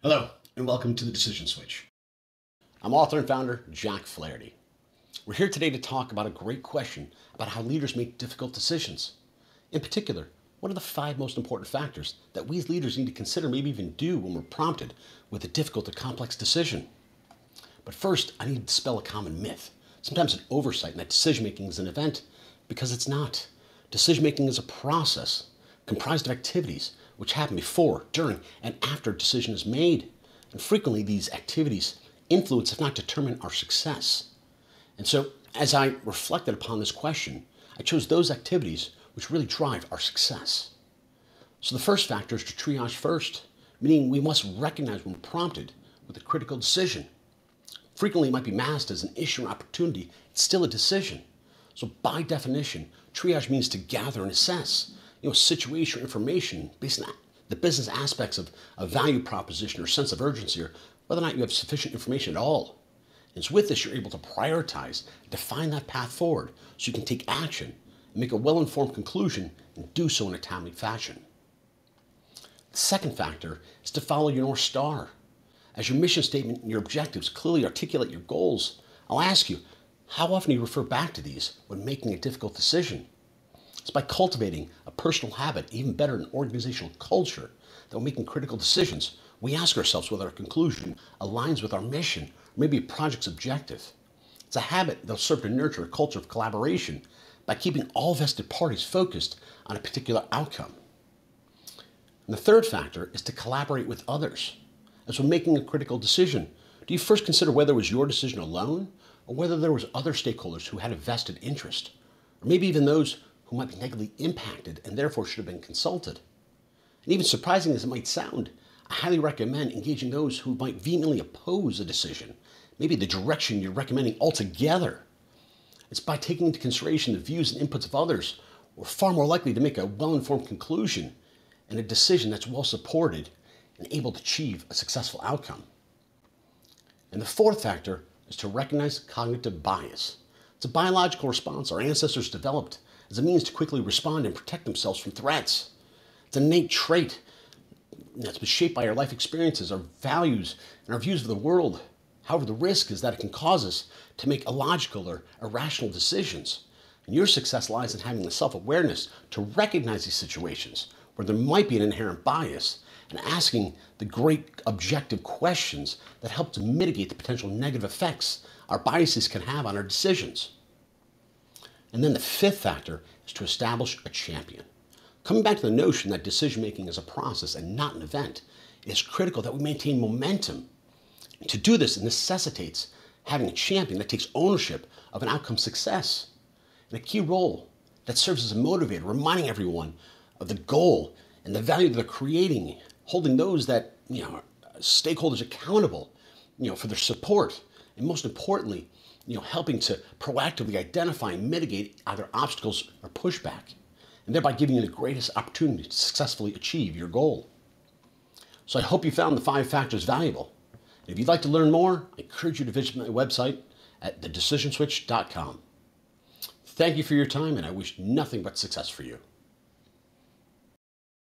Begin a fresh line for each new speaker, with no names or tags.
Hello, and welcome to the Decision Switch. I'm author and founder Jack Flaherty. We're here today to talk about a great question about how leaders make difficult decisions. In particular, what are the 5 most important factors that we as leaders need to consider, maybe even do when we're prompted with a difficult or complex decision? But first, I need to dispel a common myth, sometimes an oversight, that decision-making is an event, because it's not. Decision-making is a process comprised of activities which happen before, during, and after a decision is made. And frequently these activities influence, if not determine, our success. And so as I reflected upon this question, I chose those activities which really drive our success. So the first factor is to triage first, meaning we must recognize when prompted with a critical decision. Frequently it might be masked as an issue or opportunity. It's still a decision. So by definition, triage means to gather and assess situation or information based on the business aspects of a value proposition or sense of urgency, or whether or not you have sufficient information at all. And so with this, you're able to prioritize, define that path forward so you can take action and make a well-informed conclusion and do so in a timely fashion. The second factor is to follow your North Star. As your mission statement and your objectives clearly articulate your goals, I'll ask you, how often do you refer back to these when making a difficult decision? It's by cultivating a personal habit, even better an organizational culture, that when making critical decisions, we ask ourselves whether our conclusion aligns with our mission or maybe a project's objective. It's a habit that will serve to nurture a culture of collaboration by keeping all vested parties focused on a particular outcome. And the third factor is to collaborate with others. As when making a critical decision, do you first consider whether it was your decision alone or whether there was other stakeholders who had a vested interest, or maybe even those who might be negatively impacted and therefore should have been consulted? And even surprising as it might sound, I highly recommend engaging those who might vehemently oppose a decision, maybe the direction you're recommending altogether. It's by taking into consideration the views and inputs of others, we're far more likely to make a well-informed conclusion and a decision that's well supported and able to achieve a successful outcome. And the fourth factor is to recognize cognitive bias. It's a biological response our ancestors developed as a means to quickly respond and protect themselves from threats. It's an innate trait that's been shaped by our life experiences, our values, and our views of the world. However, the risk is that it can cause us to make illogical or irrational decisions. And your success lies in having the self-awareness to recognize these situations where there might be an inherent bias and asking the great objective questions that help to mitigate the potential negative effects our biases can have on our decisions. And then the fifth factor is to establish a champion. Coming back to the notion that decision-making is a process and not an event, it is critical that we maintain momentum. To do this, it necessitates having a champion that takes ownership of an outcome's success, and a key role that serves as a motivator, reminding everyone of the goal and the value that they're creating, holding those that stakeholders accountable for their support, and most importantly, helping to proactively identify and mitigate either obstacles or pushback, and thereby giving you the greatest opportunity to successfully achieve your goal. So I hope you found the 5 factors valuable. And if you'd like to learn more, I encourage you to visit my website at thedecisionswitch.com. Thank you for your time, and I wish nothing but success for you.